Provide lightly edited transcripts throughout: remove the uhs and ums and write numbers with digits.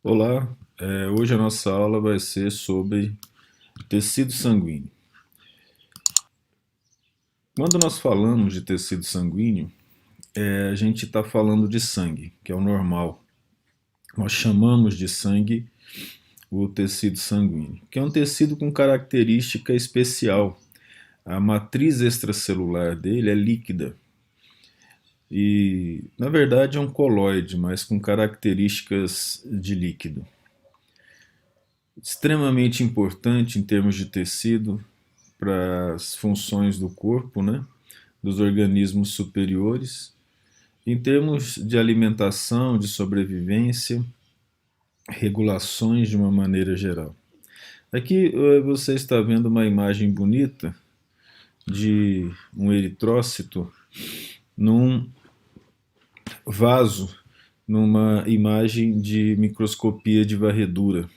Olá, hoje a nossa aula vai ser sobre tecido sanguíneo. Quando nós falamos de tecido sanguíneo, a gente está falando de sangue, que é o normal. Nós chamamos de sangue o tecido sanguíneo, que é um tecido com característica especial. A matriz extracelular dele é líquida e, na verdade, é um colóide, mas com características de líquido. Extremamente importante em termos de tecido, para as funções do corpo, né, dos organismos superiores, em termos de alimentação, de sobrevivência, regulações de uma maneira geral. Aqui você está vendo uma imagem bonita de um eritrócito num vaso, numa imagem de microscopia de varredura.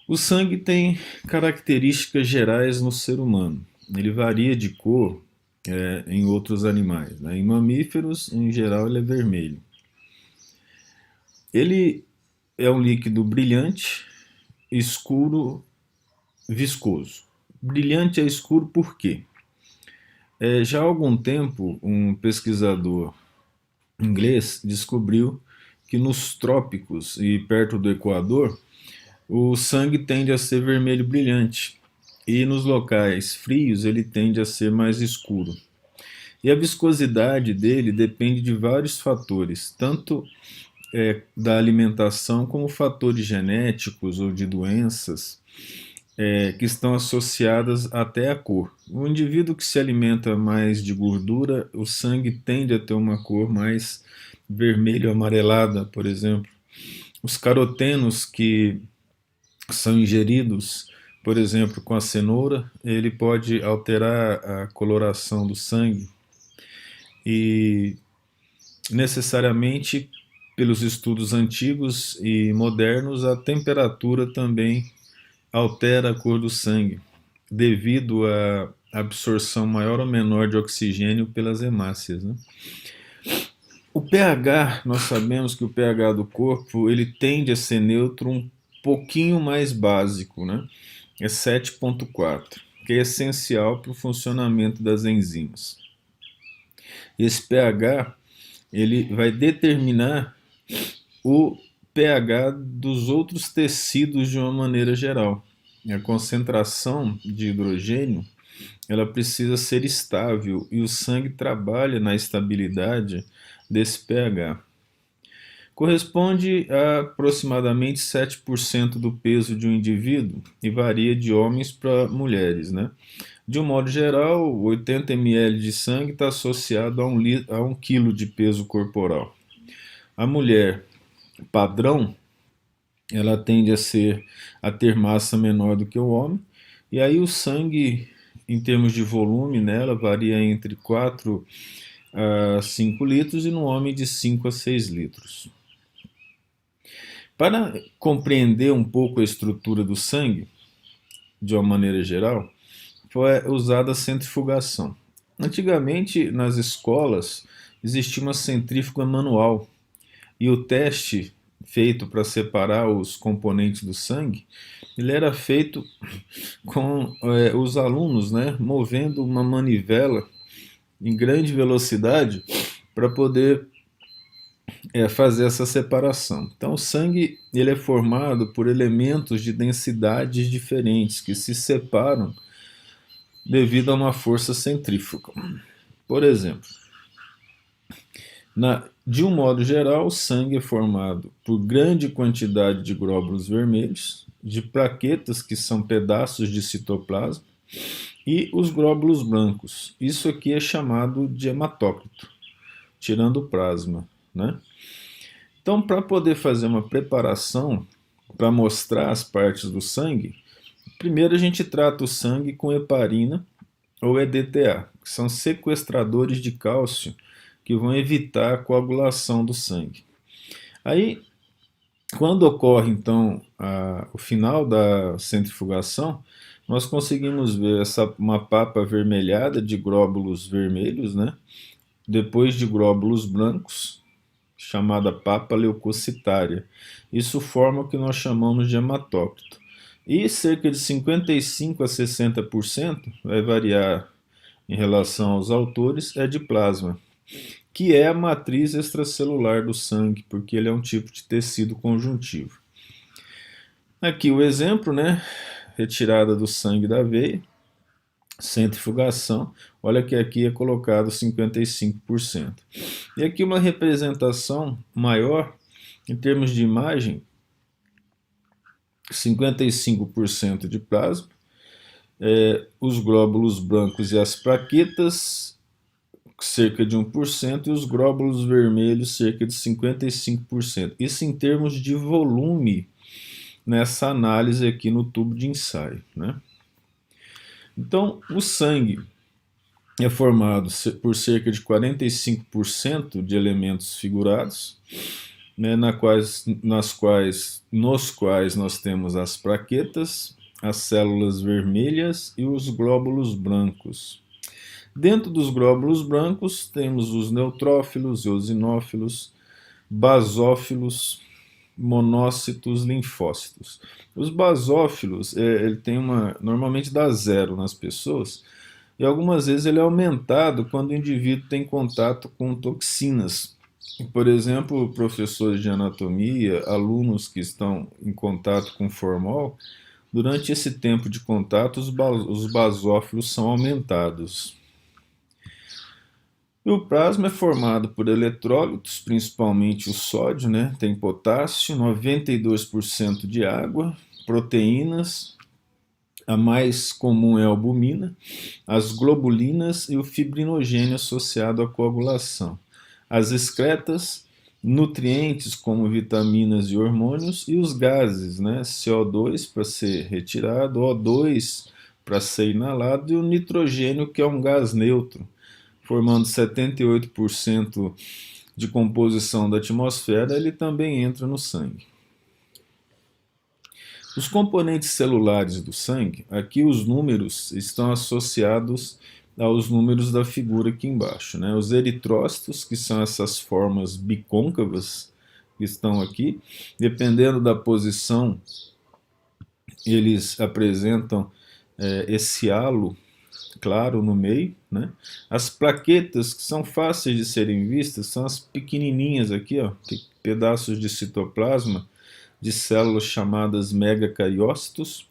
O sangue tem características gerais no ser humano. Ele varia de cor em outros animais. Né? Em mamíferos, em geral, ele é vermelho. Ele é um líquido brilhante, escuro, viscoso. Brilhante é escuro por quê? Já há algum tempo, um pesquisador inglês descobriu que nos trópicos e perto do Equador, o sangue tende a ser vermelho brilhante e nos locais frios ele tende a ser mais escuro. E a viscosidade dele depende de vários fatores, tanto da alimentação como fatores genéticos ou de doenças que estão associadas até à cor. O indivíduo que se alimenta mais de gordura, o sangue tende a ter uma cor mais vermelho amarelada, por exemplo. Os carotenos que são ingeridos, por exemplo, com a cenoura, ele pode alterar a coloração do sangue e necessariamente pelos estudos antigos e modernos, a temperatura também altera a cor do sangue, devido à absorção maior ou menor de oxigênio pelas hemácias. Né? O pH, nós sabemos que o pH do corpo ele tende a ser neutro um pouquinho mais básico, né? É 7,4, que é essencial para o funcionamento das enzimas. Esse pH ele vai determinar o pH dos outros tecidos de uma maneira geral. A concentração de hidrogênio ela precisa ser estável e o sangue trabalha na estabilidade desse pH. Corresponde a aproximadamente 7% do peso de um indivíduo e varia de homens para mulheres. Né? De um modo geral, 80 ml de sangue está associado a 1 kg de peso corporal. A mulher padrão, ela tende a ter massa menor do que o homem, e aí o sangue, em termos de volume nela, varia entre 4 a 5 litros e no homem de 5 a 6 litros. Para compreender um pouco a estrutura do sangue, de uma maneira geral, foi usada a centrifugação. Antigamente, nas escolas, existia uma centrífuga manual e o teste feito para separar os componentes do sangue, ele era feito com os alunos, né, movendo uma manivela em grande velocidade para poder fazer essa separação. Então, o sangue ele é formado por elementos de densidades diferentes que se separam devido a uma força centrífuga. Por exemplo, de um modo geral, o sangue é formado por grande quantidade de glóbulos vermelhos, de plaquetas, que são pedaços de citoplasma, e os glóbulos brancos. Isso aqui é chamado de hematócrito, tirando o plasma. Né? Então, para poder fazer uma preparação para mostrar as partes do sangue, primeiro a gente trata o sangue com heparina ou EDTA, que são sequestradores de cálcio que vão evitar a coagulação do sangue. Aí, quando ocorre então o final da centrifugação, nós conseguimos ver uma papa avermelhada de glóbulos vermelhos, né? Depois de glóbulos brancos, chamada papa leucocitária. Isso forma o que nós chamamos de hematócrito. E cerca de 55 a 60%, vai variar em relação aos autores, é de plasma, que é a matriz extracelular do sangue, porque ele é um tipo de tecido conjuntivo. Aqui o exemplo, né? Retirada do sangue da veia, centrifugação. Olha que aqui é colocado 55%. E aqui uma representação maior, em termos de imagem, 55% de plasma, os glóbulos brancos e as plaquetas, cerca de 1%, e os glóbulos vermelhos, cerca de 55%. Isso em termos de volume, nessa análise aqui no tubo de ensaio, né? Então, o sangue é formado por cerca de 45% de elementos figurados, né, nos quais nós temos as plaquetas, as células vermelhas e os glóbulos brancos. Dentro dos glóbulos brancos temos os neutrófilos, eosinófilos, basófilos, monócitos, linfócitos. Os basófilos, ele tem normalmente dá zero nas pessoas, e algumas vezes ele é aumentado quando o indivíduo tem contato com toxinas. Por exemplo, professores de anatomia, alunos que estão em contato com formol, durante esse tempo de contato, os basófilos são aumentados. E o plasma é formado por eletrólitos, principalmente o sódio, né? Tem potássio, 92% de água, proteínas, a mais comum é a albumina, as globulinas e o fibrinogênio associado à coagulação. As excretas, nutrientes como vitaminas e hormônios, e os gases, né? CO2 para ser retirado, O2 para ser inalado, e o nitrogênio, que é um gás neutro, formando 78% de composição da atmosfera, ele também entra no sangue. Os componentes celulares do sangue, aqui os números estão associados aos números da figura aqui embaixo, né? Os eritrócitos, que são essas formas bicôncavas que estão aqui, dependendo da posição, eles apresentam esse halo claro no meio, né? As plaquetas, que são fáceis de serem vistas, são as pequenininhas aqui, ó, pedaços de citoplasma de células chamadas megacariócitos.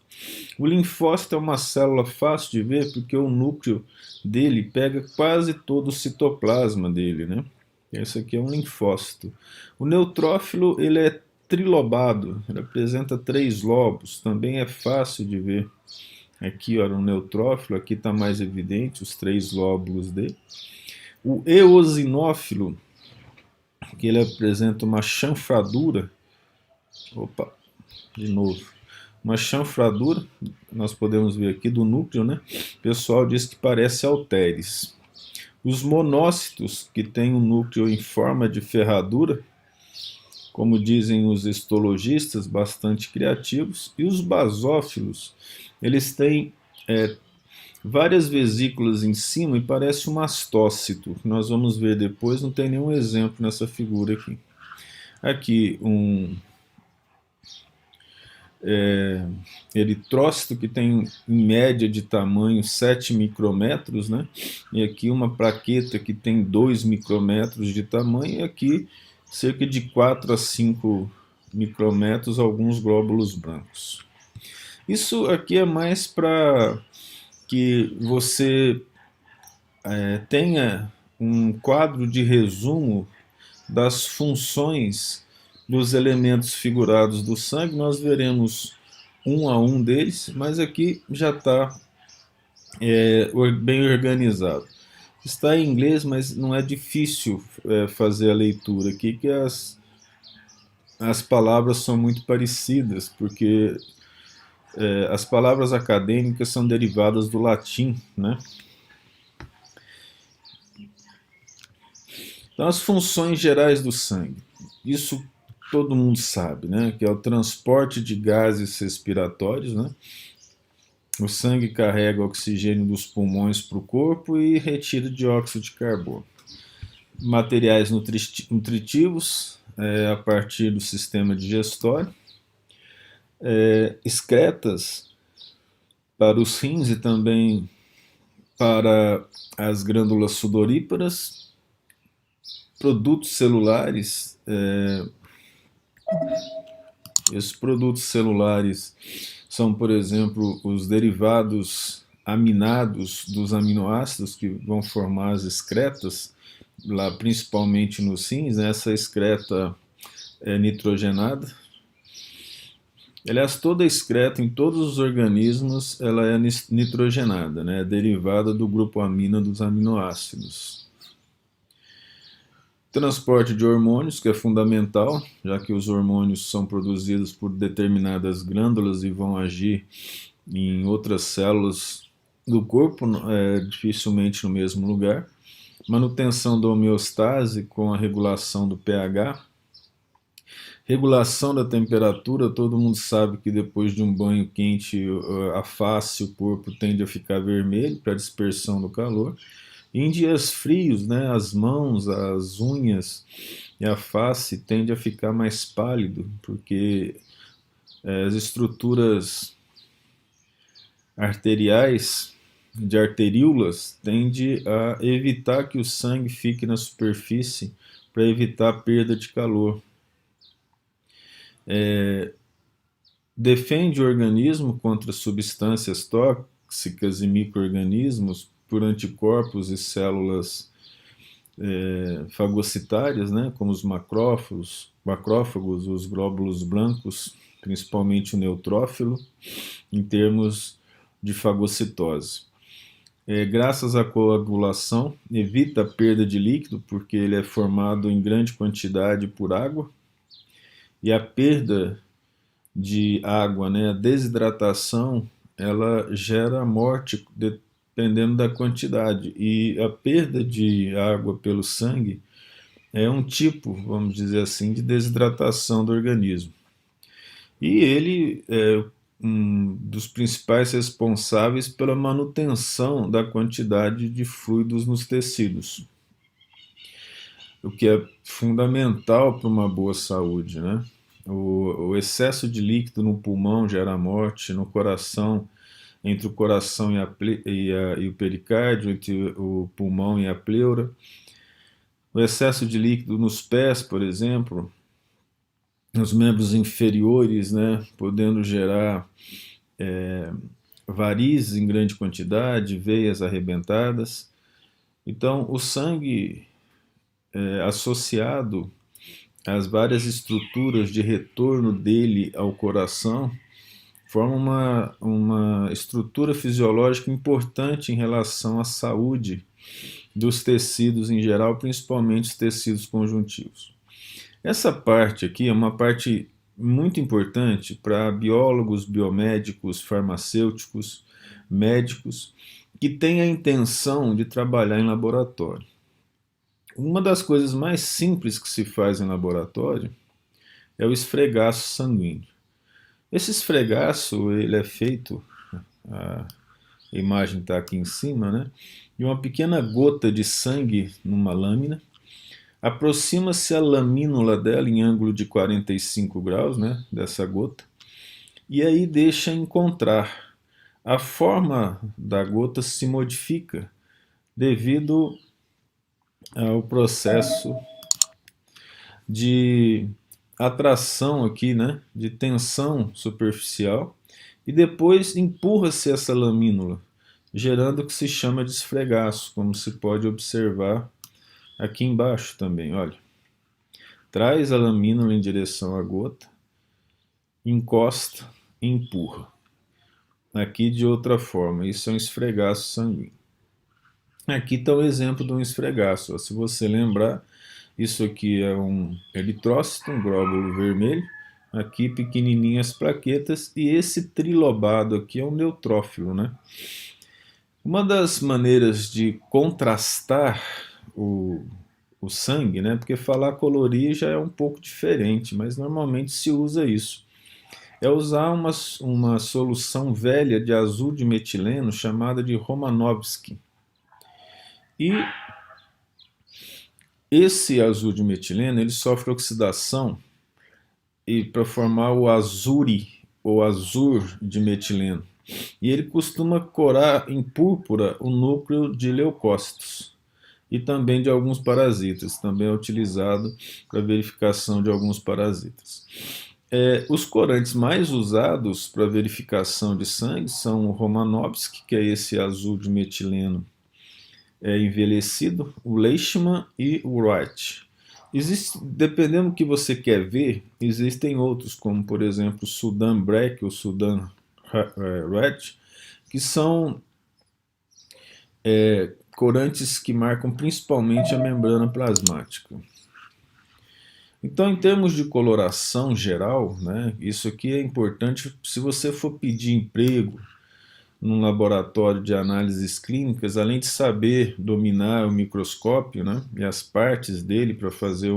O linfócito é uma célula fácil de ver porque o núcleo dele pega quase todo o citoplasma dele, né? Esse aqui é um linfócito. O neutrófilo, ele é trilobado, ele apresenta 3 lobos, também é fácil de ver. Aqui, ó, no neutrófilo, aqui está mais evidente os 3 lóbulos dele. O eosinófilo, que ele apresenta uma chanfradura, de novo, uma chanfradura, nós podemos ver aqui do núcleo, né? O pessoal diz que parece halteres. Os monócitos, que tem um núcleo em forma de ferradura, como dizem os histologistas, bastante criativos, e os basófilos, eles têm várias vesículas em cima e parece um mastócito, que nós vamos ver depois, não tem nenhum exemplo nessa figura aqui. Aqui um eritrócito que tem em média de tamanho 7 micrômetros, né? E aqui uma plaqueta que tem 2 micrômetros de tamanho, e aqui cerca de 4 a 5 micrômetros alguns glóbulos brancos. Isso aqui é mais para que você tenha um quadro de resumo das funções dos elementos figurados do sangue. Nós veremos um a um deles, mas aqui já está bem organizado. Está em inglês, mas não é difícil fazer a leitura aqui, que as palavras são muito parecidas, porque as palavras acadêmicas são derivadas do latim, né? Então, as funções gerais do sangue. Isso todo mundo sabe, né? Que é o transporte de gases respiratórios, né? O sangue carrega o oxigênio dos pulmões para o corpo e retira dióxido de carbono. materiais nutritivos a partir do sistema digestório, excretas para os rins e também para as glândulas sudoríparas, produtos celulares. Esses produtos celulares são, por exemplo, os derivados aminados dos aminoácidos que vão formar as excretas, lá principalmente nos rins, né? Essa excreta é nitrogenada. Aliás, toda excreta em todos os organismos ela é nitrogenada, né? É derivada do grupo amina dos aminoácidos. Transporte de hormônios, que é fundamental, já que os hormônios são produzidos por determinadas glândulas e vão agir em outras células do corpo, dificilmente no mesmo lugar. Manutenção da homeostase com a regulação do pH. Regulação da temperatura, todo mundo sabe que depois de um banho quente a face, o corpo tende a ficar vermelho para dispersão do calor. E em dias frios, né, as mãos, as unhas e a face tende a ficar mais pálido, porque as estruturas arteriais de arteríolas tende a evitar que o sangue fique na superfície para evitar a perda de calor. Defende o organismo contra substâncias tóxicas e micro-organismos por anticorpos e células fagocitárias, né, como os macrófagos, os glóbulos brancos, principalmente o neutrófilo, em termos de fagocitose. Graças à coagulação, evita a perda de líquido, porque ele é formado em grande quantidade por água, e a perda de água, né, a desidratação, ela gera morte dependendo da quantidade, e a perda de água pelo sangue é um tipo, vamos dizer assim, de desidratação do organismo. E ele é um dos principais responsáveis pela manutenção da quantidade de fluidos nos tecidos, o que é fundamental para uma boa saúde, né? O excesso de líquido no pulmão gera morte, no coração, entre o coração e o pericárdio, entre o pulmão e a pleura. O excesso de líquido nos pés, por exemplo, nos membros inferiores, né, podendo gerar varizes em grande quantidade, veias arrebentadas. Então, o sangue associado às várias estruturas de retorno dele ao coração forma uma estrutura fisiológica importante em relação à saúde dos tecidos em geral, principalmente os tecidos conjuntivos. Essa parte aqui é uma parte muito importante para biólogos, biomédicos, farmacêuticos, médicos que têm a intenção de trabalhar em laboratório. Uma das coisas mais simples que se faz em laboratório é o esfregaço sanguíneo. Esse esfregaço ele é feito, a imagem está aqui em cima, né, de uma pequena gota de sangue numa lâmina. Aproxima-se a lamínula dela em ângulo de 45 graus, né, dessa gota, e aí deixa encontrar. A forma da gota se modifica devido ao processo de atração aqui, né, de tensão superficial, e depois empurra-se essa lamínula, gerando o que se chama de esfregaço, como se pode observar aqui embaixo também, olha. Traz a lamínula em direção à gota, encosta e empurra. Aqui de outra forma, isso é um esfregaço sanguíneo. Aqui está o exemplo de um esfregaço. Se você lembrar, isso aqui é um eritrócito, um glóbulo vermelho. Aqui pequenininhas plaquetas, e esse trilobado aqui é um neutrófilo, né? Uma das maneiras de contrastar o sangue, né? Porque falar colorir já é um pouco diferente, mas normalmente se usa isso. É usar uma solução velha de azul de metileno chamada de Romanovsky. E Esse azul de metileno ele sofre oxidação e para formar o azure ou azur de metileno. E ele costuma corar em púrpura o núcleo de leucócitos e também de alguns parasitas. Também é utilizado para verificação de alguns parasitas. Os corantes mais usados para verificação de sangue são o Romanovsky, que é esse azul de metileno envelhecido, o Leishman e o Wright. Dependendo do que você quer ver, existem outros, como por exemplo o Sudan Black ou Sudan Red, que são corantes que marcam principalmente a membrana plasmática. Então, em termos de coloração geral, né, isso aqui é importante se você for pedir emprego num laboratório de análises clínicas, além de saber dominar o microscópio, né, e as partes dele para fazer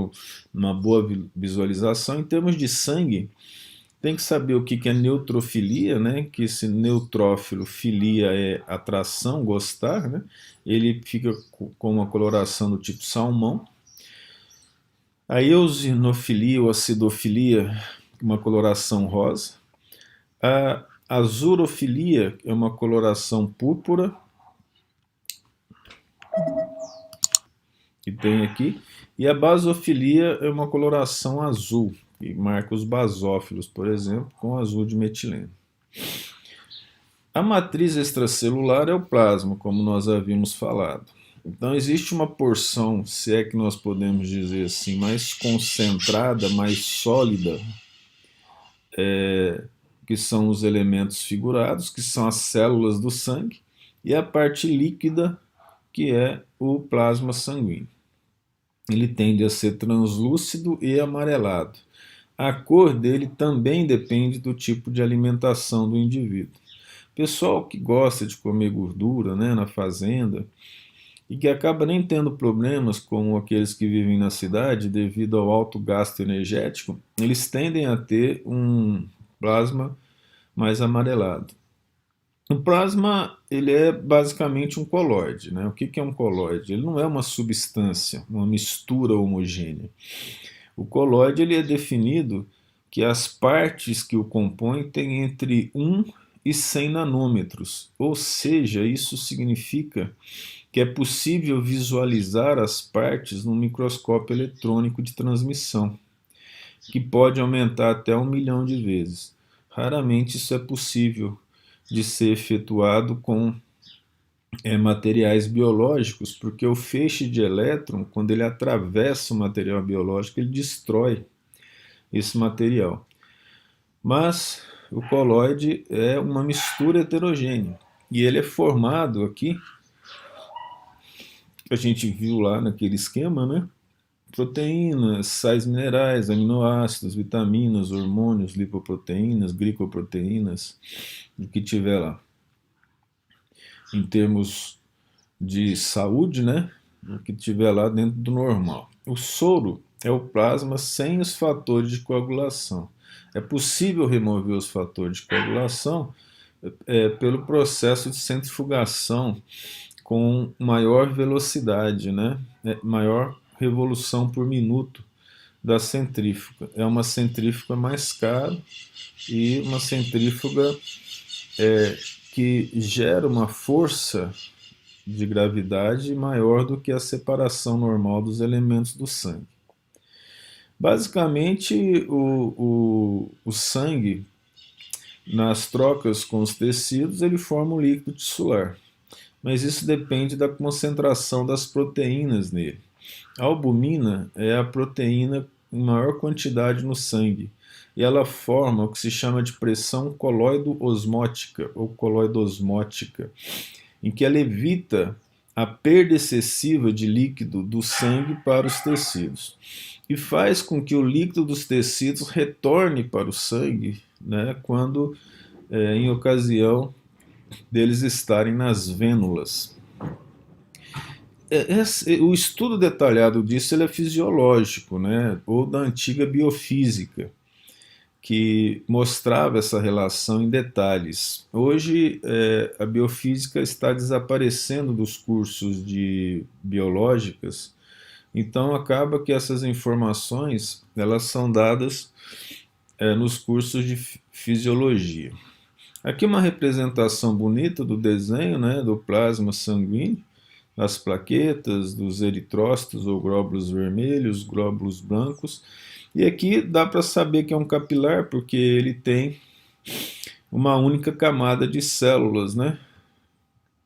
uma boa visualização. Em termos de sangue, tem que saber o que é neutrofilia, né, que esse neutrófilo, filia é atração, gostar, né, ele fica com uma coloração do tipo salmão. A eosinofilia ou acidofilia, uma coloração rosa. A azurofilia é uma coloração púrpura, que tem aqui, e a basofilia é uma coloração azul, que marca os basófilos, por exemplo, com azul de metileno. A matriz extracelular é o plasma, como nós havíamos falado. Então existe uma porção, se é que nós podemos dizer assim, mais concentrada, mais sólida, que são os elementos figurados, que são as células do sangue, e a parte líquida, que é o plasma sanguíneo. Ele tende a ser translúcido e amarelado. A cor dele também depende do tipo de alimentação do indivíduo. Pessoal que gosta de comer gordura, né, na fazenda, e que acaba nem tendo problemas como aqueles que vivem na cidade devido ao alto gasto energético, eles tendem a ter um plasma mais amarelado. O plasma ele é basicamente um colóide, né? O que é um colóide? Ele não é uma substância, uma mistura homogênea. O colóide ele é definido que as partes que o compõem têm entre 1 e 100 nanômetros, ou seja, isso significa que é possível visualizar as partes no microscópio eletrônico de transmissão, que pode aumentar até 1 milhão de vezes. Raramente isso é possível de ser efetuado com materiais biológicos, porque o feixe de elétron, quando ele atravessa o material biológico, ele destrói esse material. Mas o colóide é uma mistura heterogênea, e ele é formado aqui, a gente viu lá naquele esquema, né? Proteínas, sais minerais, aminoácidos, vitaminas, hormônios, lipoproteínas, glicoproteínas, o que tiver lá. Em termos de saúde, né? O que tiver lá dentro do normal. O soro é o plasma sem os fatores de coagulação. É possível remover os fatores de coagulação pelo processo de centrifugação com maior velocidade, né? Maior revolução por minuto da centrífuga. É uma centrífuga mais cara e uma centrífuga que gera uma força de gravidade maior do que a separação normal dos elementos do sangue. Basicamente, o sangue, nas trocas com os tecidos, ele forma um líquido tissular, mas isso depende da concentração das proteínas nele. A albumina é a proteína em maior quantidade no sangue, e ela forma o que se chama de pressão coloide-osmótica ou coloidosmótica, em que ela evita a perda excessiva de líquido do sangue para os tecidos e faz com que o líquido dos tecidos retorne para o sangue, né, quando em ocasião deles estarem nas vênulas. O estudo detalhado disso ele é fisiológico, né, ou da antiga biofísica, que mostrava essa relação em detalhes. Hoje, a biofísica está desaparecendo dos cursos de biológicas, Então acaba que essas informações elas são dadas nos cursos de fisiologia. Aqui uma representação bonita do desenho, né, do plasma sanguíneo, das plaquetas, dos eritrócitos ou glóbulos vermelhos, glóbulos brancos. E aqui dá para saber que é um capilar porque ele tem uma única camada de células, né?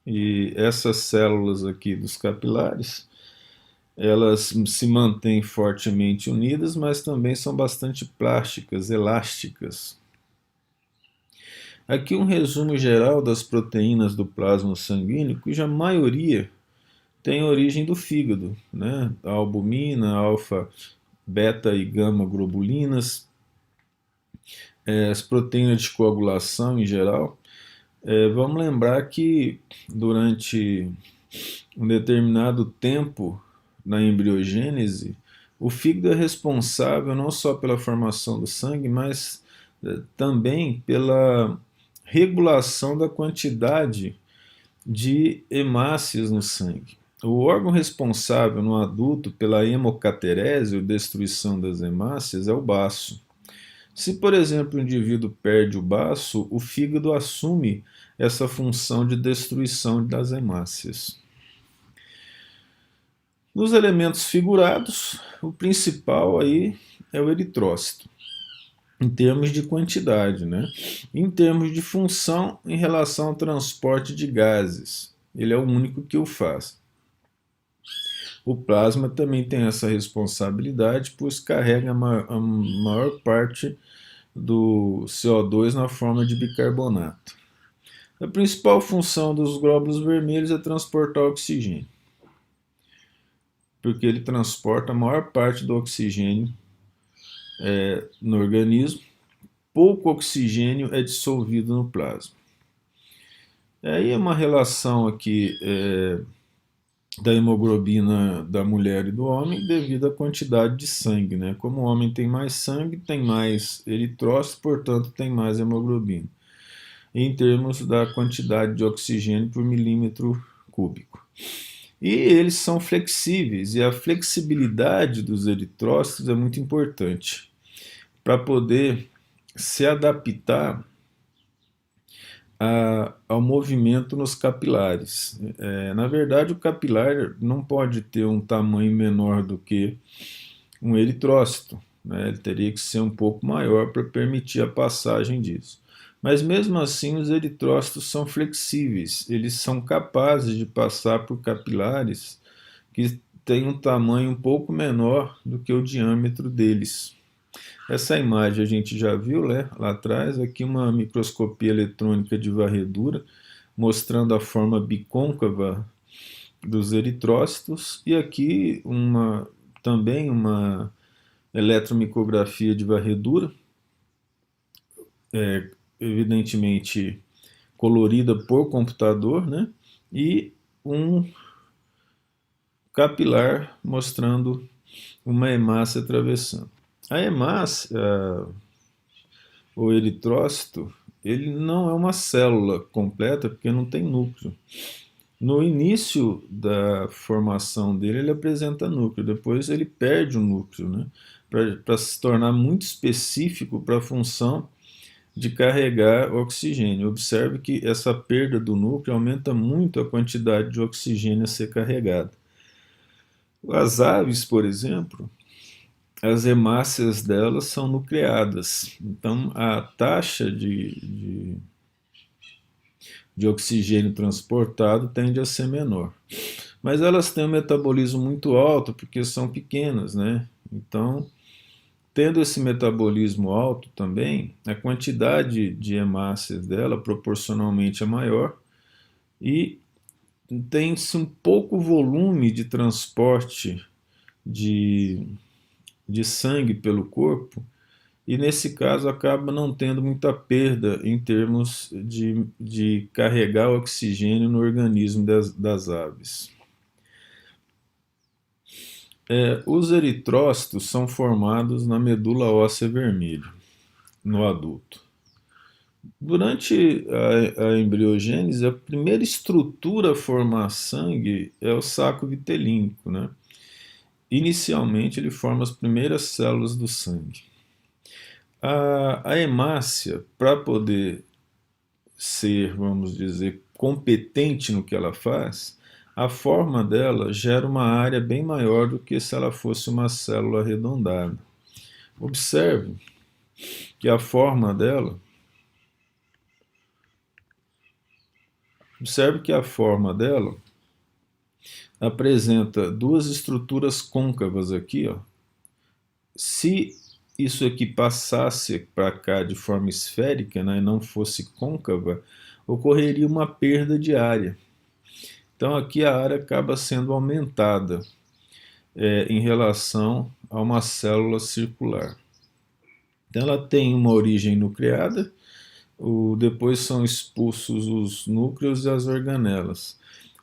E essas células aqui dos capilares, elas se mantêm fortemente unidas, mas também são bastante plásticas, elásticas. Aqui um resumo geral das proteínas do plasma sanguíneo, cuja maioria tem origem do fígado, né? A albumina, alfa, beta e gama globulinas, as proteínas de coagulação em geral. Vamos lembrar que durante um determinado tempo na embriogênese, o fígado é responsável não só pela formação do sangue, mas também pela regulação da quantidade de hemácias no sangue. O órgão responsável no adulto pela hemocaterese, ou destruição das hemácias, é o baço. Se, por exemplo, o indivíduo perde o baço, o fígado assume essa função de destruição das hemácias. Nos elementos figurados, o principal aí é o eritrócito, em termos de quantidade, né? Em termos de função em relação ao transporte de gases. Ele é o único que o faz. O plasma também tem essa responsabilidade, pois carrega a maior parte do CO2 na forma de bicarbonato. A principal função dos glóbulos vermelhos é transportar oxigênio, porque ele transporta a maior parte do oxigênio no organismo. Pouco oxigênio é dissolvido no plasma. Aí é uma relação aqui da hemoglobina da mulher e do homem devido à quantidade de sangue, né? Como o homem tem mais sangue, tem mais eritrócito, portanto tem mais hemoglobina, em termos da quantidade de oxigênio por milímetro cúbico. E eles são flexíveis, e a flexibilidade dos eritrócitos é muito importante para poder se adaptar ao movimento nos capilares. Na verdade, o capilar não pode ter um tamanho menor do que um eritrócito, né? Ele teria que ser um pouco maior para permitir a passagem disso. Mas mesmo assim, os eritrócitos são flexíveis, eles são capazes de passar por capilares que têm um tamanho um pouco menor do que o diâmetro deles. Essa imagem a gente já viu, né, lá atrás, aqui uma microscopia eletrônica de varredura, mostrando a forma bicôncava dos eritrócitos, e aqui também uma eletromicografia de varredura, evidentemente colorida por computador, né, e um capilar mostrando uma hemácia atravessando. A hemácia, o eritrócito, ele não é uma célula completa porque não tem núcleo. No início da formação dele, ele apresenta núcleo, depois ele perde o núcleo, né? Para se tornar muito específico para a função de carregar oxigênio. Observe que essa perda do núcleo aumenta muito a quantidade de oxigênio a ser carregada. As aves, por exemplo, as hemácias delas são nucleadas, então a taxa de oxigênio transportado tende a ser menor. Mas elas têm um metabolismo muito alto porque são pequenas, né? Então, tendo esse metabolismo alto também, a quantidade de hemácias dela proporcionalmente é maior e tem-se um pouco volume de transporte de sangue pelo corpo, e nesse caso acaba não tendo muita perda em termos de carregar oxigênio no organismo das aves. Os eritrócitos são formados na medula óssea vermelha, no adulto. Durante a embriogênese, a primeira estrutura a formar sangue é o saco vitelínico, né? inicialmente ele forma as primeiras células do sangue. A hemácia, para poder ser, vamos dizer, competente no que ela faz, a forma dela gera uma área bem maior do que se ela fosse uma célula arredondada. Observe que a forma dela, apresenta duas estruturas côncavas aqui, ó. Se isso aqui passasse para cá de forma esférica, né, e não fosse côncava, ocorreria uma perda de área. Então aqui a área acaba sendo aumentada em relação a uma célula circular. Então ela tem uma origem nucleada, depois são expulsos os núcleos e as organelas,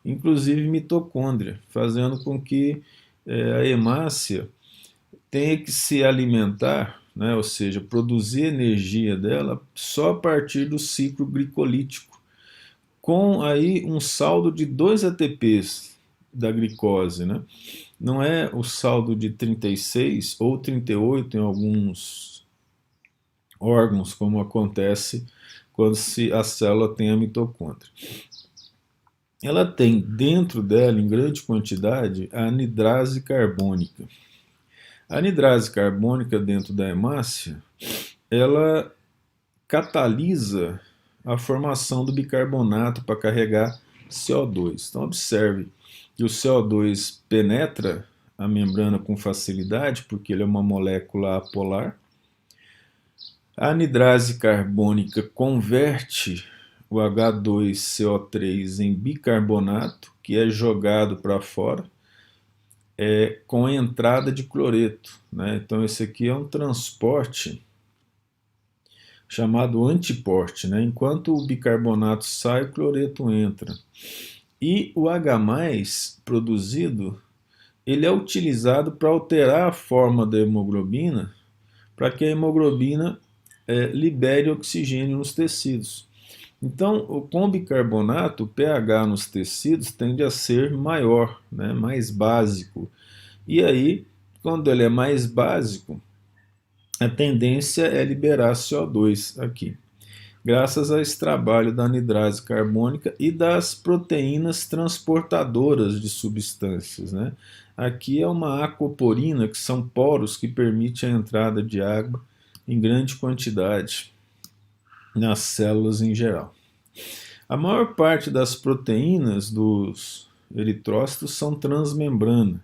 inclusive mitocôndria, fazendo com que a hemácia tenha que se alimentar, né, ou seja, produzir energia dela só a partir do ciclo glicolítico, com aí um saldo de 2 ATPs da glicose, né? Não é o saldo de 36 ou 38 em alguns órgãos, como acontece quando a célula tem a mitocôndria. Ela tem dentro dela, em grande quantidade, a anidrase carbônica. A anidrase carbônica dentro da hemácia, ela catalisa a formação do bicarbonato para carregar CO2. Então observe que o CO2 penetra a membrana com facilidade, porque ele é uma molécula apolar. A anidrase carbônica converte o H2CO3 em bicarbonato, que é jogado para fora, com a entrada de cloreto, né? Então esse aqui é um transporte chamado antiporte, né? Enquanto o bicarbonato sai, o cloreto entra. E o H+ produzido, ele é utilizado para alterar a forma da hemoglobina, para que a hemoglobina libere oxigênio nos tecidos. Então, com o bicarbonato, o pH nos tecidos tende a ser maior, né, mais básico. E aí, quando ele é mais básico, a tendência é liberar CO2 aqui, graças a esse trabalho da anidrase carbônica e das proteínas transportadoras de substâncias, né? Aqui é uma aquaporina, que são poros que permitem a entrada de água em grande quantidade nas células em geral. A maior parte das proteínas dos eritrócitos são transmembrana,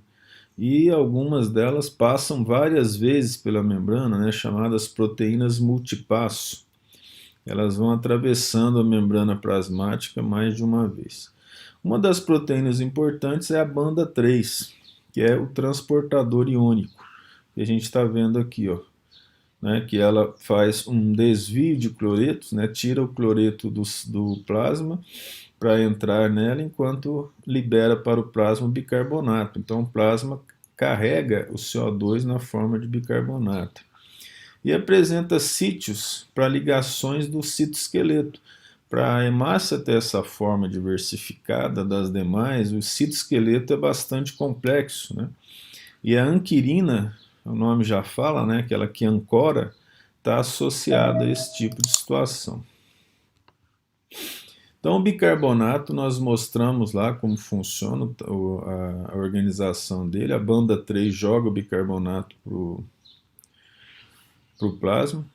e algumas delas passam várias vezes pela membrana, né, chamadas proteínas multipasso. Elas vão atravessando a membrana plasmática mais de uma vez. Uma das proteínas importantes é a banda 3, que é o transportador iônico, que a gente está vendo aqui, ó, né, que ela faz um desvio de cloretos, né, tira o cloreto do plasma para entrar nela, enquanto libera para o plasma o bicarbonato. Então o plasma carrega o CO2 na forma de bicarbonato. E apresenta sítios para ligações do citoesqueleto. Para a hemácia ter essa forma diversificada das demais, o citoesqueleto é bastante complexo, né? E a anquirina, o nome já fala, né, aquela que ancora, está associada a esse tipo de situação. Então, o bicarbonato, nós mostramos lá como funciona a organização dele. A banda 3 joga o bicarbonato para o plasma.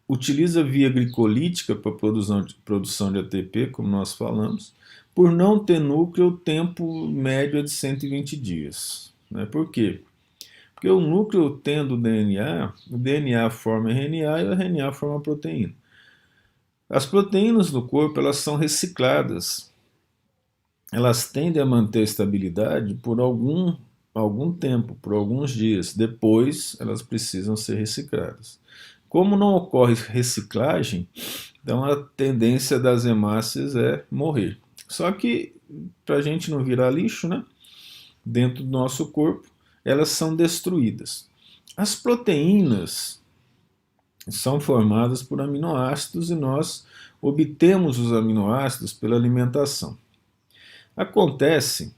Utiliza via glicolítica para produção de ATP, como nós falamos. Por não ter núcleo, o tempo médio é de 120 dias. Né? Por quê? Porque o núcleo tendo o DNA forma RNA e o RNA forma proteína. As proteínas do corpo, elas são recicladas. Elas tendem a manter estabilidade por algum tempo, por alguns dias. Depois, elas precisam ser recicladas. Como não ocorre reciclagem, então a tendência das hemácias é morrer. Só que, para a gente não virar lixo, né, dentro do nosso corpo, elas são destruídas. As proteínas são formadas por aminoácidos e nós obtemos os aminoácidos pela alimentação. Acontece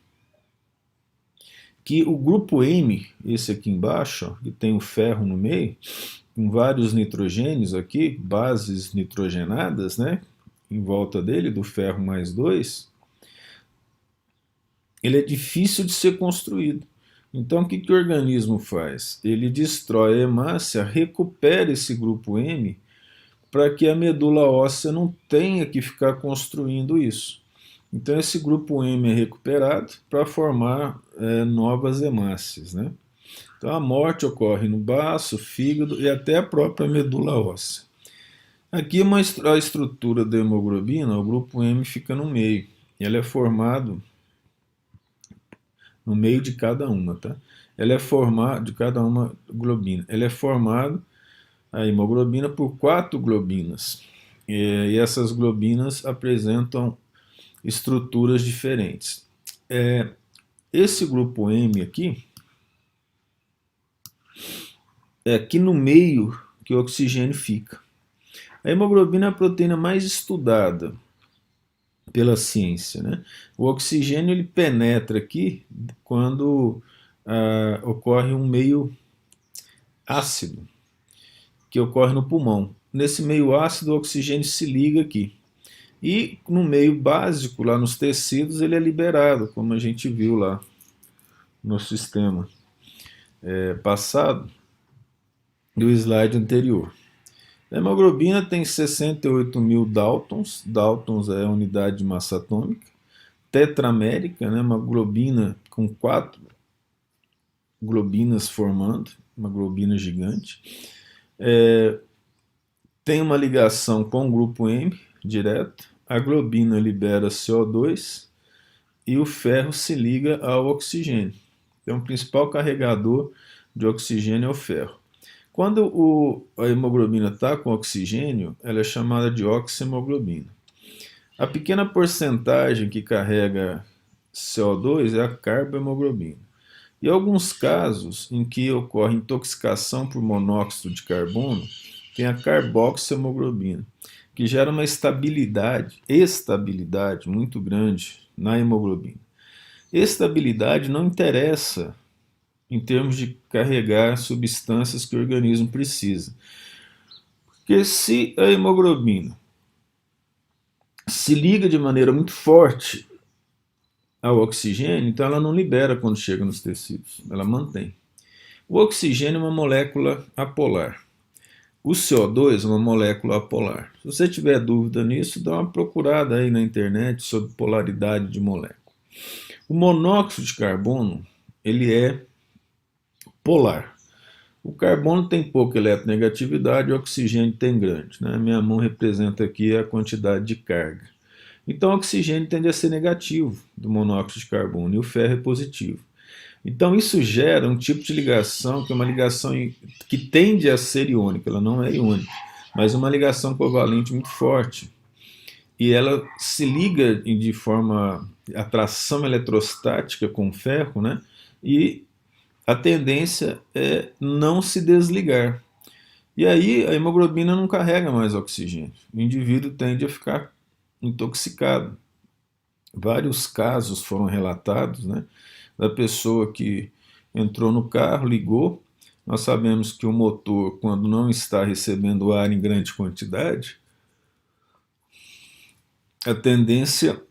que o grupo M, esse aqui embaixo, ó, que tem o ferro no meio, com vários nitrogênios aqui, bases nitrogenadas, né, em volta dele, do ferro mais 2, ele é difícil de ser construído. Então o que, que o organismo faz? Ele destrói a hemácia, recupera esse grupo M, para que a medula óssea não tenha que ficar construindo isso. Então esse grupo M é recuperado para formar novas hemácias, né? Então a morte ocorre no baço, fígado e até a própria medula óssea. Aqui a estrutura da hemoglobina, o grupo M fica no meio. Ela é formado no meio de cada uma, tá? Ela é formada de cada uma globina. Ela é formada a hemoglobina por 4 globinas. E essas globinas apresentam estruturas diferentes. Esse grupo M aqui é aqui no meio que o oxigênio fica. A hemoglobina é a proteína mais estudada pela ciência, né? O oxigênio ele penetra aqui quando ocorre um meio ácido, que ocorre no pulmão. Nesse meio ácido, o oxigênio se liga aqui. E no meio básico, lá nos tecidos, ele é liberado, como a gente viu lá no sistema passado do slide anterior. A hemoglobina tem 68 mil Daltons. Daltons é a unidade de massa atômica. Tetramérica, né, uma globina com 4 globinas formando, uma globina gigante. Tem uma ligação com o grupo M direto. A globina libera CO2 e o ferro se liga ao oxigênio. Então, o principal carregador de oxigênio é o ferro. Quando a hemoglobina está com oxigênio, ela é chamada de oxihemoglobina. A pequena porcentagem que carrega CO2 é a carbohemoglobina. E alguns casos em que ocorre intoxicação por monóxido de carbono, tem a carboxiemoglobina, que gera uma estabilidade muito grande na hemoglobina. Estabilidade não interessa em termos de carregar substâncias que o organismo precisa. Porque se a hemoglobina se liga de maneira muito forte ao oxigênio, então ela não libera quando chega nos tecidos, ela mantém. O oxigênio é uma molécula apolar. O CO2 é uma molécula apolar. Se você tiver dúvida nisso, dá uma procurada aí na internet sobre polaridade de molécula. O monóxido de carbono, ele é polar. O carbono tem pouca eletronegatividade, o oxigênio tem grande, né? Minha mão representa aqui a quantidade de carga. Então o oxigênio tende a ser negativo do monóxido de carbono e o ferro é positivo. Então isso gera um tipo de ligação que é uma ligação que tende a ser iônica, ela não é iônica, mas uma ligação covalente muito forte. E ela se liga de forma atração eletrostática com o ferro, né? E a tendência é não se desligar. E aí a hemoglobina não carrega mais oxigênio. O indivíduo tende a ficar intoxicado. Vários casos foram relatados, né, da pessoa que entrou no carro, ligou. Nós sabemos que o motor, quando não está recebendo ar em grande quantidade, a tendência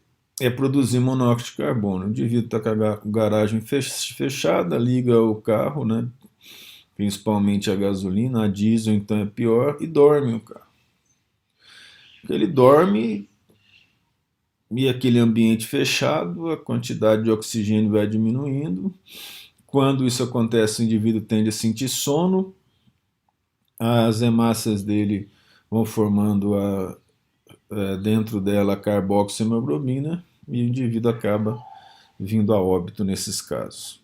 é produzir monóxido de carbono. O indivíduo está com a garagem fechada, liga o carro, né, principalmente a gasolina, a diesel então é pior, e dorme o carro. Ele dorme e aquele ambiente fechado, a quantidade de oxigênio vai diminuindo. Quando isso acontece, o indivíduo tende a sentir sono, as hemácias dele vão formando dentro dela a carboxiemoglobina e o indivíduo acaba vindo a óbito nesses casos.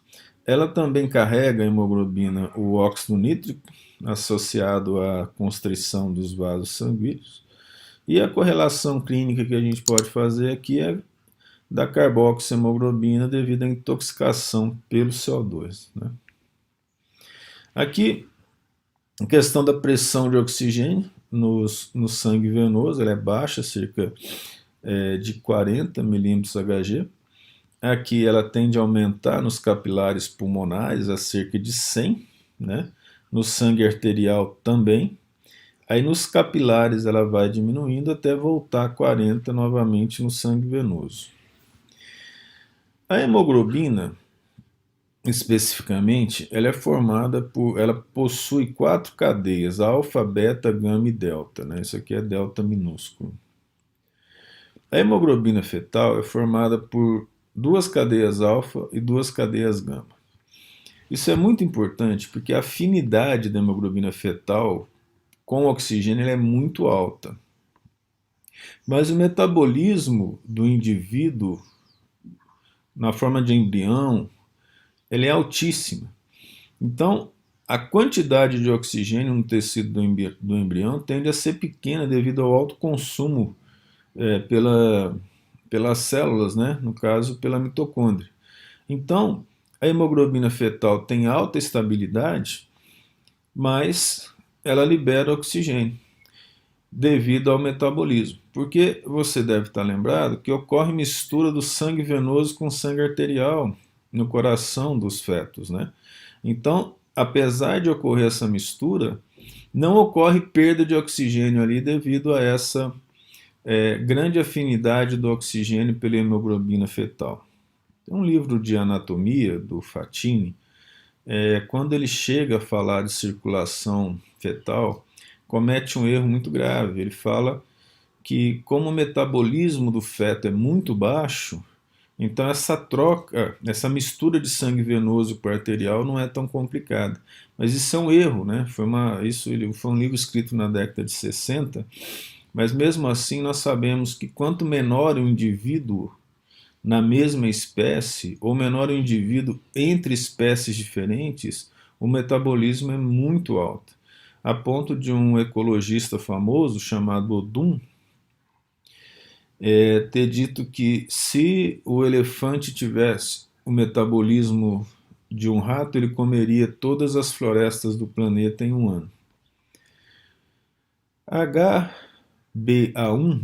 Ela também carrega a hemoglobina, o óxido nítrico, associado à constrição dos vasos sanguíneos. E a correlação clínica que a gente pode fazer aqui é da carboxiemoglobina devido à intoxicação pelo CO2. Né? Aqui, a questão da pressão de oxigênio no sangue venoso, ela é baixa, cerca de 40 milímetros Hg. Aqui ela tende a aumentar nos capilares pulmonares a cerca de 100, né? No sangue arterial também. Aí nos capilares ela vai diminuindo até voltar a 40 novamente no sangue venoso. A hemoglobina, especificamente, ela é formada ela possui 4 cadeias: alfa, beta, gama e delta, né? Isso aqui é delta minúsculo. A hemoglobina fetal é formada por 2 cadeias alfa e 2 cadeias gama. Isso é muito importante porque a afinidade da hemoglobina fetal com o oxigênio é muito alta. Mas o metabolismo do indivíduo, na forma de embrião, ele é altíssima. Então, a quantidade de oxigênio no tecido do embrião tende a ser pequena devido ao alto consumo pelas células, né? No caso, pela mitocôndria. Então, a hemoglobina fetal tem alta estabilidade, mas ela libera oxigênio devido ao metabolismo. Porque você deve estar lembrado que ocorre mistura do sangue venoso com sangue arterial no coração dos fetos, né? Então, apesar de ocorrer essa mistura, não ocorre perda de oxigênio ali devido a essa grande afinidade do oxigênio pela hemoglobina fetal. Tem um livro de anatomia do Fatini, quando ele chega a falar de circulação fetal, comete um erro muito grave. Ele fala que, como o metabolismo do feto é muito baixo, então essa troca, essa mistura de sangue venoso com arterial não é tão complicada. Mas isso é um erro, né? Isso foi um livro escrito na década de 60, mas mesmo assim nós sabemos que quanto menor o indivíduo na mesma espécie, ou menor o indivíduo entre espécies diferentes, o metabolismo é muito alto. A ponto de um ecologista famoso chamado Odum ter dito que se o elefante tivesse o metabolismo de um rato, ele comeria todas as florestas do planeta em um ano. HbA1,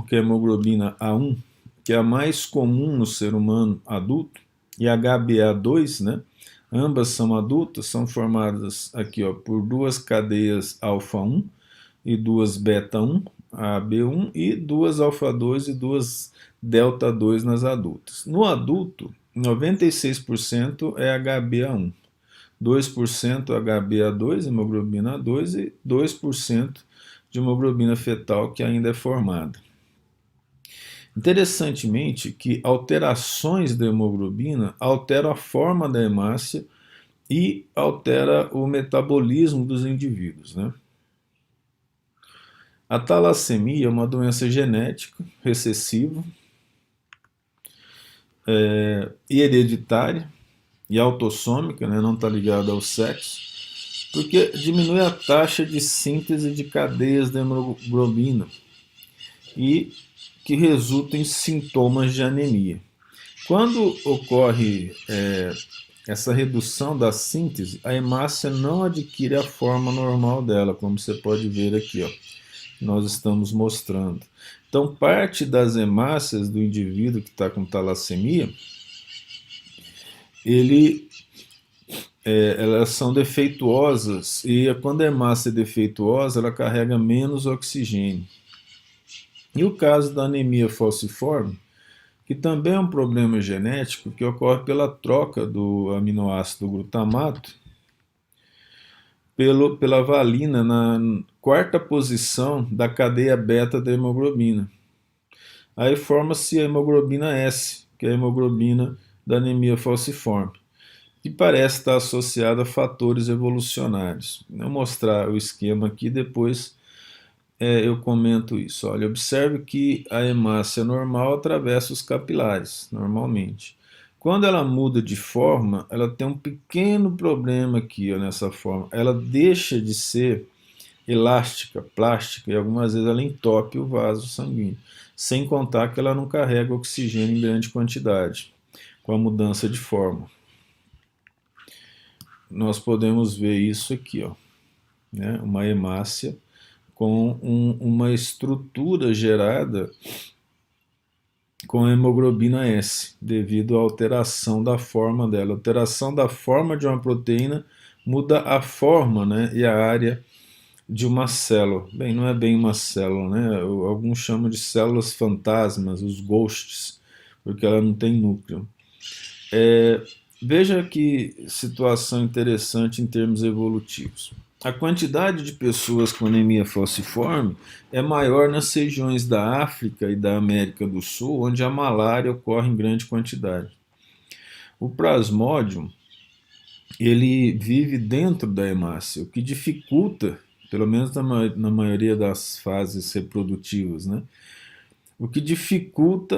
que é a hemoglobina A1, que é a mais comum no ser humano adulto, e HbA2, né? Ambas são adultas, são formadas aqui por 2 cadeias alfa-1 e 2 beta-1, a B1, e 2 alfa-2 e 2 delta-2 nas adultas. No adulto, 96% é HbA1, 2% HbA2, hemoglobina A2, e 2% de hemoglobina fetal que ainda é formada. Interessantemente que alterações da hemoglobina alteram a forma da hemácia e altera o metabolismo dos indivíduos, né? A talassemia é uma doença genética, recessiva, e hereditária e autossômica, né? Não está ligada ao sexo, porque diminui a taxa de síntese de cadeias da hemoglobina e que resulta em sintomas de anemia. Quando ocorre essa redução da síntese, a hemácia não adquire a forma normal dela, como você pode ver aqui, ó, nós estamos mostrando. Então, parte das hemácias do indivíduo que está com talassemia, elas são defeituosas, e quando a hemácia é defeituosa, ela carrega menos oxigênio. E o caso da anemia falciforme, que também é um problema genético que ocorre pela troca do aminoácido glutamato pela valina na quarta posição da cadeia beta da hemoglobina. Aí forma-se a hemoglobina S, que é a hemoglobina da anemia falciforme, que parece estar associada a fatores evolucionários. Vou mostrar o esquema aqui, depois eu comento isso. Olha, observe que a hemácia normal atravessa os capilares, normalmente. Quando ela muda de forma, ela tem um pequeno problema aqui, ó, nessa forma. Ela deixa de ser elástica, plástica, e algumas vezes ela entope o vaso sanguíneo. Sem contar que ela não carrega oxigênio em grande quantidade, com a mudança de forma. Nós podemos ver isso aqui, ó, né? Uma hemácia com uma estrutura gerada com a hemoglobina S, devido à alteração da forma dela. A alteração da forma de uma proteína muda a forma, né, e a área de uma célula. Bem, não é bem uma célula, né? Alguns chamam de células fantasmas, os ghosts, porque ela não tem núcleo. Veja que situação interessante em termos evolutivos. A quantidade de pessoas com anemia falciforme é maior nas regiões da África e da América do Sul, onde a malária ocorre em grande quantidade. O plasmódio, ele vive dentro da hemácia, o que dificulta, pelo menos na maioria das fases reprodutivas, né? O que dificulta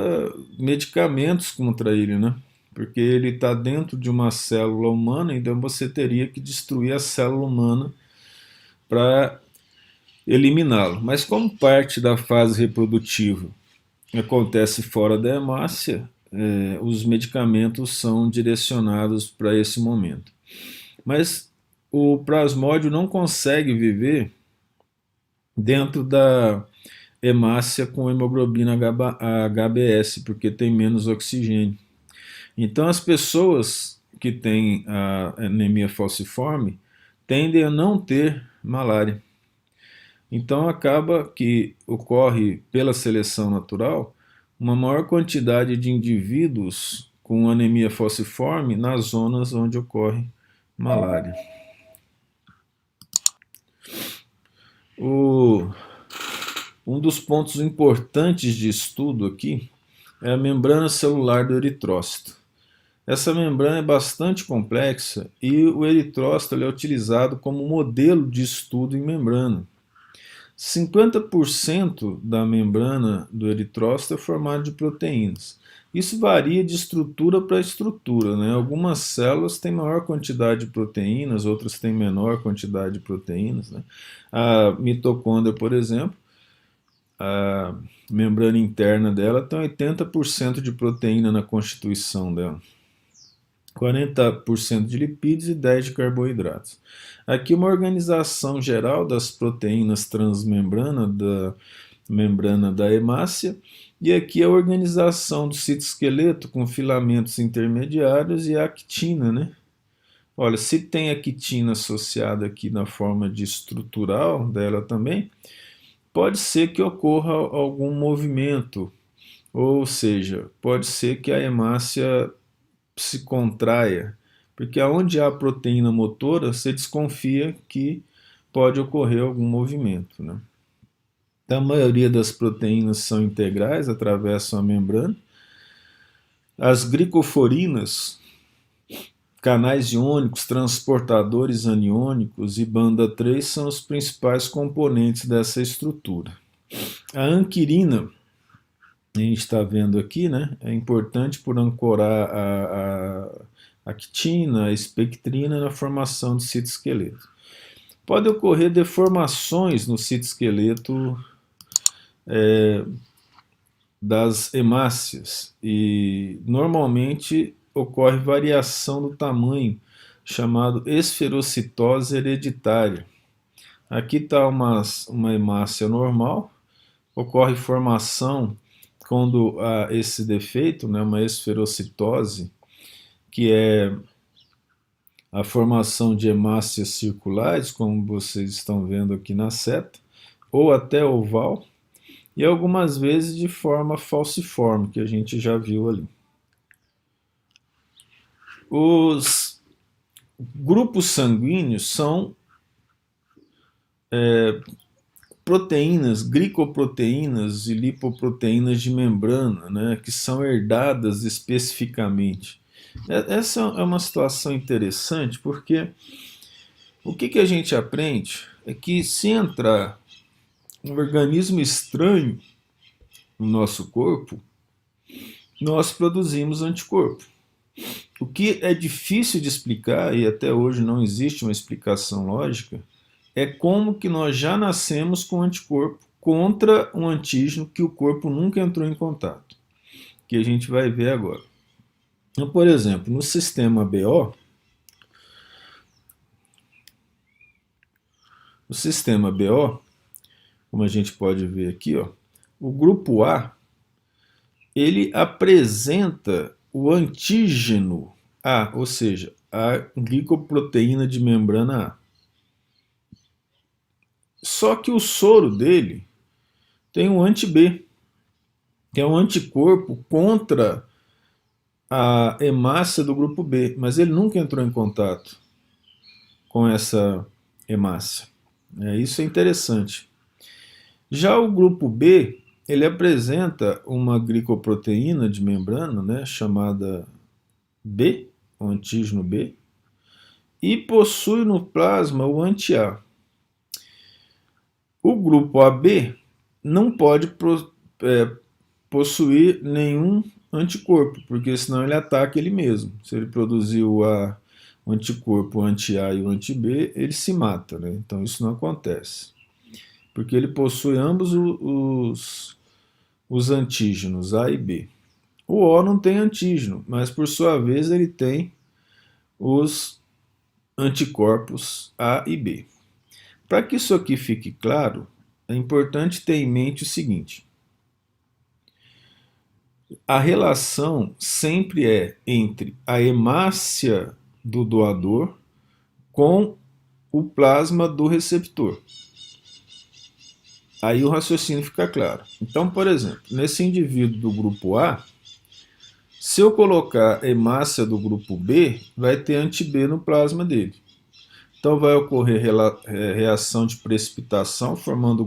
medicamentos contra ele, né? Porque ele está dentro de uma célula humana, então você teria que destruir a célula humana para eliminá-lo. Mas como parte da fase reprodutiva acontece fora da hemácia, os medicamentos são direcionados para esse momento. Mas o plasmódio não consegue viver dentro da hemácia com hemoglobina HbS, porque tem menos oxigênio. Então as pessoas que têm a anemia falciforme tendem a não ter malária. Então acaba que ocorre pela seleção natural uma maior quantidade de indivíduos com anemia falciforme nas zonas onde ocorre malária. Um dos pontos importantes de estudo aqui é a membrana celular do eritrócito. Essa membrana é bastante complexa e o eritrócito é utilizado como modelo de estudo em membrana. 50% da membrana do eritrócito é formada de proteínas. Isso varia de estrutura para estrutura, né? Algumas células têm maior quantidade de proteínas, outras têm menor quantidade de proteínas, né? A mitocôndria, por exemplo, a membrana interna dela tem 80% de proteína na constituição dela. 40% de lipídios e 10% de carboidratos. Aqui uma organização geral das proteínas transmembrana da membrana da hemácia, e aqui a organização do citoesqueleto com filamentos intermediários e a actina, né? Olha, se tem a quitina associada aqui na forma de estrutural dela também, pode ser que ocorra algum movimento, ou seja, pode ser que a hemácia se contraia, porque aonde há proteína motora, você desconfia que pode ocorrer algum movimento, né? Então, a maioria das proteínas são integrais, atravessam a membrana. As glicoforinas, canais iônicos, transportadores aniônicos e banda 3 são os principais componentes dessa estrutura. A anquirina, a gente está vendo aqui, né, é importante por ancorar a actina, a espectrina na formação do citoesqueleto. Pode ocorrer deformações no citoesqueleto das hemácias e normalmente ocorre variação do tamanho, chamado esferocitose hereditária. Aqui está uma hemácia normal, ocorre formação quando há esse defeito, né, uma esferocitose, que é a formação de hemácias circulares, como vocês estão vendo aqui na seta, ou até oval, e algumas vezes de forma falciforme, que a gente já viu ali. Os grupos sanguíneos são proteínas, glicoproteínas e lipoproteínas de membrana, né, que são herdadas especificamente. Essa é uma situação interessante porque o que a gente aprende é que se entrar um organismo estranho no nosso corpo, nós produzimos anticorpo. O que é difícil de explicar, e até hoje não existe uma explicação lógica, é como que nós já nascemos com anticorpo contra um antígeno que o corpo nunca entrou em contato, que a gente vai ver agora. Então, por exemplo, no sistema BO, como a gente pode ver aqui, ó, o grupo A, ele apresenta o antígeno A, ou seja, a glicoproteína de membrana A. Só que o soro dele tem um anti-B, que é um anticorpo contra a hemácia do grupo B, mas ele nunca entrou em contato com essa hemácia. Isso é interessante. Já o grupo B, ele apresenta uma glicoproteína de membrana, né, chamada B, o antígeno B, e possui no plasma o anti-A. O grupo AB não pode possuir nenhum anticorpo, porque senão ele ataca ele mesmo. Se ele produzir o anticorpo, o anti-A e o anti-B, ele se mata, né? Então isso não acontece. Porque ele possui ambos os antígenos, A e B. O O não tem antígeno, mas por sua vez ele tem os anticorpos A e B. Para que isso aqui fique claro, é importante ter em mente o seguinte: a relação sempre é entre a hemácia do doador com o plasma do receptor. Aí o raciocínio fica claro. Então, por exemplo, nesse indivíduo do grupo A, se eu colocar hemácia do grupo B, vai ter anti-B no plasma dele. Então vai ocorrer reação de precipitação, formando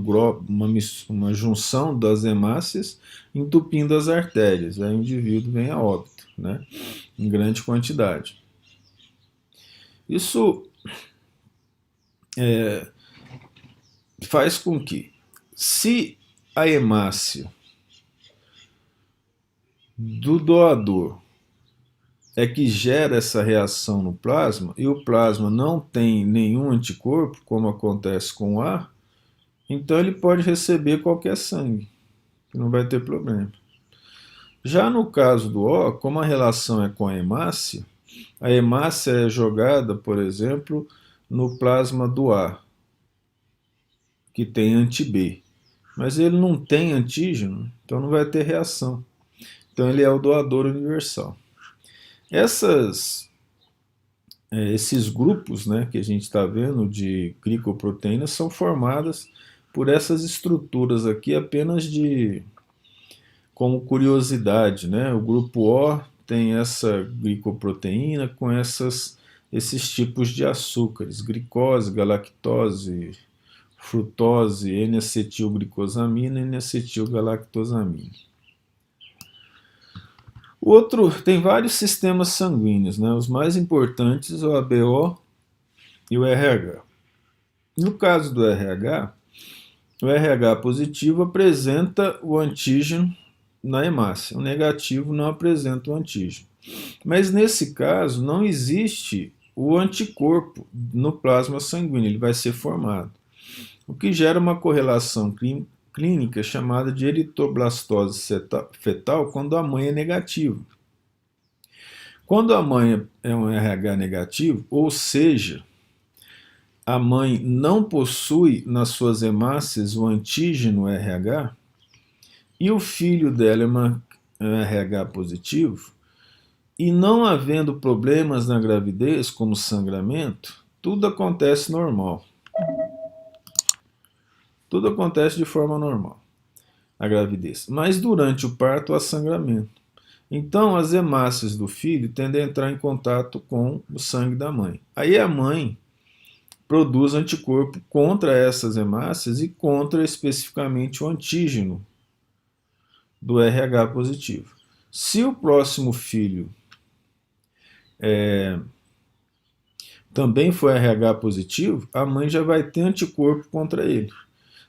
uma junção das hemácias, entupindo as artérias. Aí o indivíduo vem a óbito, né, em grande quantidade. Isso faz com que, se a hemácia do doador é que gera essa reação no plasma, e o plasma não tem nenhum anticorpo, como acontece com o A, então ele pode receber qualquer sangue, não vai ter problema. Já no caso do O, como a relação é com a hemácia é jogada, por exemplo, no plasma do A, que tem anti-B, mas ele não tem antígeno, então não vai ter reação. Então ele é o doador universal. Esses grupos, né, que a gente está vendo de glicoproteínas são formadas por essas estruturas aqui apenas como curiosidade, né? O grupo O tem essa glicoproteína com esses tipos de açúcares: glicose, galactose, frutose, N-acetilglicosamina e N-acetilgalactosamina. O outro tem vários sistemas sanguíneos, né? Os mais importantes, o ABO e o RH. No caso do RH, o RH positivo apresenta o antígeno na hemácia, o negativo não apresenta o antígeno. Mas nesse caso não existe o anticorpo no plasma sanguíneo, ele vai ser formado, o que gera uma correlação clínica chamada de eritroblastose fetal quando a mãe é negativa. Quando a mãe é um RH negativo, ou seja, a mãe não possui nas suas hemácias o antígeno RH, e o filho dela é um RH positivo, e não havendo problemas na gravidez, como sangramento, tudo acontece normal. Tudo acontece de forma normal, a gravidez. Mas durante o parto há sangramento. Então as hemácias do filho tendem a entrar em contato com o sangue da mãe. Aí a mãe produz anticorpo contra essas hemácias e contra especificamente o antígeno do RH positivo. Se o próximo filho também for RH positivo, a mãe já vai ter anticorpo contra ele.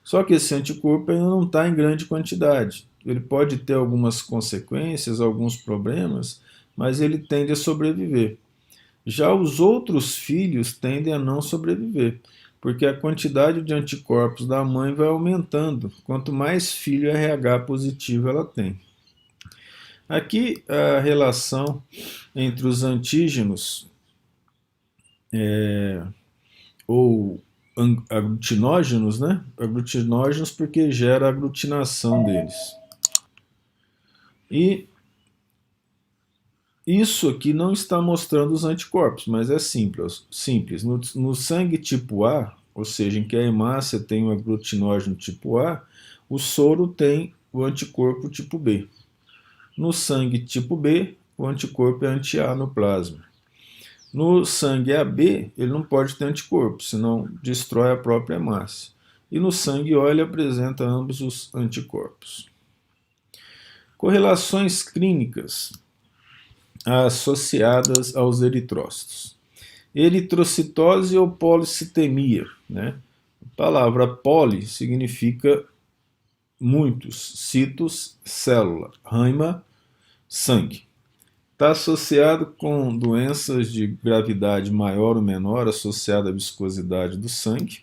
Só que esse anticorpo ainda não está em grande quantidade. Ele pode ter algumas consequências, alguns problemas, mas ele tende a sobreviver. Já os outros filhos tendem a não sobreviver, porque a quantidade de anticorpos da mãe vai aumentando, quanto mais filho RH positivo ela tem. Aqui a relação entre os antígenos ou aglutinógenos, né? Aglutinógenos porque gera a aglutinação deles. E isso aqui não está mostrando os anticorpos, mas é simples. No sangue tipo A, ou seja, em que a hemácia tem o aglutinógeno tipo A, o soro tem o anticorpo tipo B. No sangue tipo B, o anticorpo é anti-A no plasma. No sangue AB, ele não pode ter anticorpo, senão destrói a própria hemácia. E no sangue O, ele apresenta ambos os anticorpos. Correlações clínicas associadas aos eritrócitos. Eritrocitose ou policitemia, né? A palavra poli significa muitos, citos, célula, raima, sangue. Está associado com doenças de gravidade maior ou menor associada à viscosidade do sangue.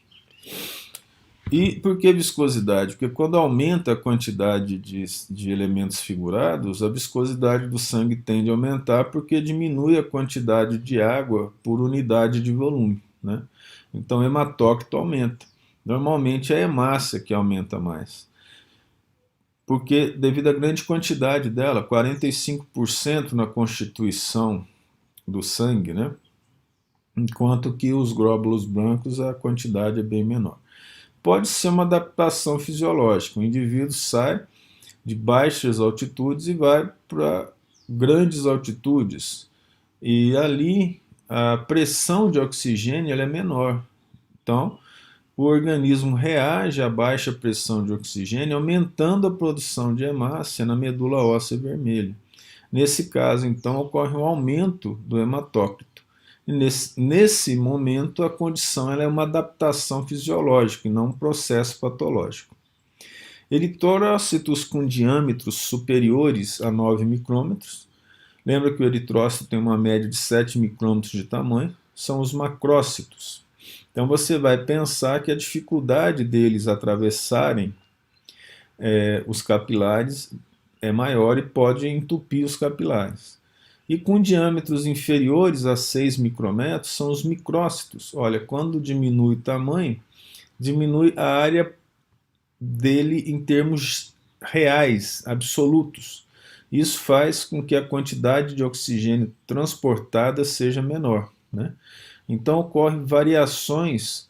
E por que viscosidade? Porque quando aumenta a quantidade de elementos figurados, a viscosidade do sangue tende a aumentar porque diminui a quantidade de água por unidade de volume, né? Então o hematócrito aumenta. Normalmente é a hemácia que aumenta mais. Porque devido à grande quantidade dela, 45% na constituição do sangue, né? Enquanto que os glóbulos brancos a quantidade é bem menor. Pode ser uma adaptação fisiológica. O indivíduo sai de baixas altitudes e vai para grandes altitudes. E ali a pressão de oxigênio ela é menor. Então, o organismo reage à baixa pressão de oxigênio, aumentando a produção de hemácia na medula óssea vermelha. Nesse caso, então, ocorre um aumento do hematócrito. E nesse momento, a condição ela é uma adaptação fisiológica e não um processo patológico. Eritrócitos com diâmetros superiores a 9 micrômetros. Lembra que o eritrócito tem uma média de 7 micrômetros de tamanho, são os macrócitos. Então você vai pensar que a dificuldade deles atravessarem os capilares é maior e pode entupir os capilares. E com diâmetros inferiores a 6 micrômetros são os micrócitos. Olha, quando diminui o tamanho, diminui a área dele em termos reais, absolutos. Isso faz com que a quantidade de oxigênio transportada seja menor, né? Então ocorrem variações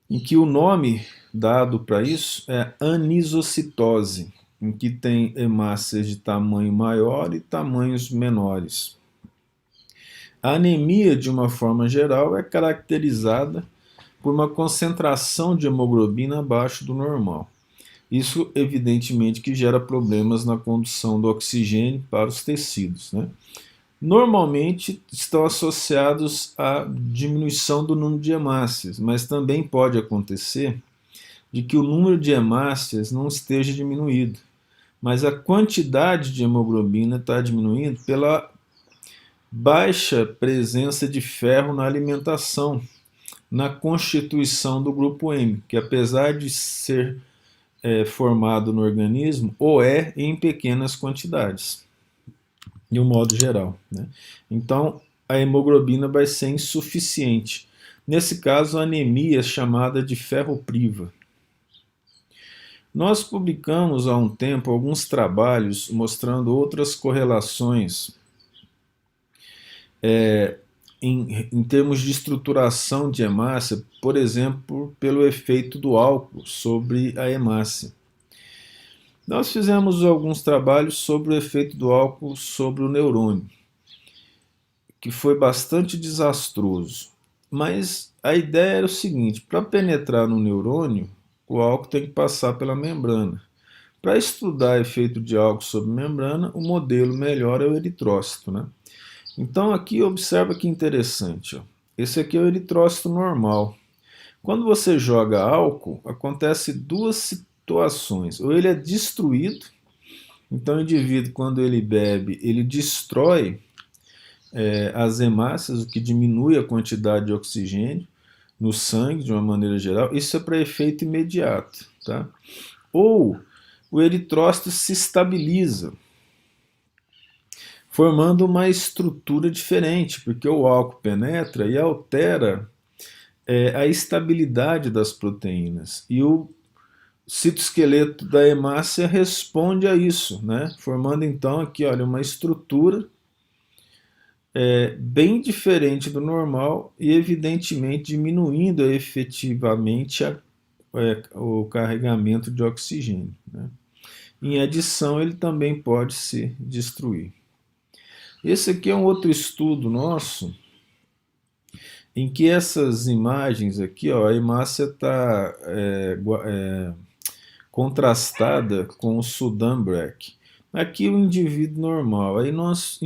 em que o nome dado para isso é anisocitose, em que tem hemácias de tamanho maior e tamanhos menores. A anemia, de uma forma geral, é caracterizada por uma concentração de hemoglobina abaixo do normal. Isso, evidentemente, que gera problemas na condução do oxigênio para os tecidos, né? Normalmente estão associados à diminuição do número de hemácias, mas também pode acontecer de que o número de hemácias não esteja diminuído, mas a quantidade de hemoglobina está diminuindo pela baixa presença de ferro na alimentação, na constituição do grupo M, que apesar de ser formado no organismo, o é em pequenas quantidades, de um modo geral, né? Então, a hemoglobina vai ser insuficiente. Nesse caso, a anemia é chamada de ferropriva. Nós publicamos há um tempo alguns trabalhos mostrando outras correlações em termos de estruturação de hemácia, por exemplo, pelo efeito do álcool sobre a hemácia. Nós fizemos alguns trabalhos sobre o efeito do álcool sobre o neurônio, que foi bastante desastroso. Mas a ideia era o seguinte: para penetrar no neurônio, o álcool tem que passar pela membrana. Para estudar efeito de álcool sobre membrana, o modelo melhor é o eritrócito, né? Então aqui observa que interessante, ó. Esse aqui é o eritrócito normal. Quando você joga álcool, acontece duas situações. Ou ele é destruído, então o indivíduo, quando ele bebe, ele destrói as hemácias, o que diminui a quantidade de oxigênio no sangue de uma maneira geral. Isso é para efeito imediato, tá? Ou o eritrócito se estabiliza, formando uma estrutura diferente, porque o álcool penetra e altera a estabilidade das proteínas. E o citoesqueleto da hemácia responde a isso, né? Formando então aqui, olha, uma estrutura bem diferente do normal e evidentemente diminuindo efetivamente o carregamento de oxigênio, né? Em adição, ele também pode se destruir. Esse aqui é um outro estudo nosso, em que essas imagens aqui, ó, a hemácia está contrastada com o Sudan-Breck. Aqui o indivíduo normal. Aí nós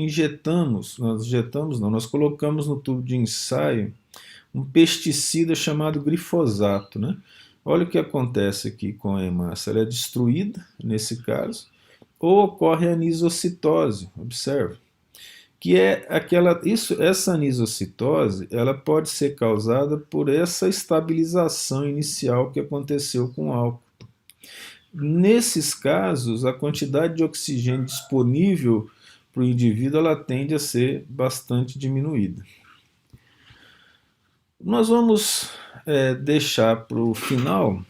colocamos no tubo de ensaio um pesticida chamado glifosato, né? Olha o que acontece aqui com a hemácia. Ela é destruída, nesse caso, ou ocorre a anisocitose, observe, que é essa anisocitose, ela pode ser causada por essa estabilização inicial que aconteceu com o álcool. Nesses casos, a quantidade de oxigênio disponível para o indivíduo ela tende a ser bastante diminuída. Nós vamos deixar para o final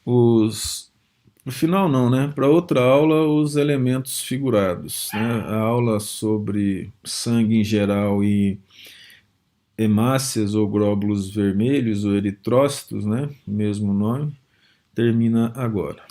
no final não, né? Para outra aula, os elementos figurados, né? A aula sobre sangue em geral e hemácias ou glóbulos vermelhos ou eritrócitos, né? Mesmo nome, termina agora.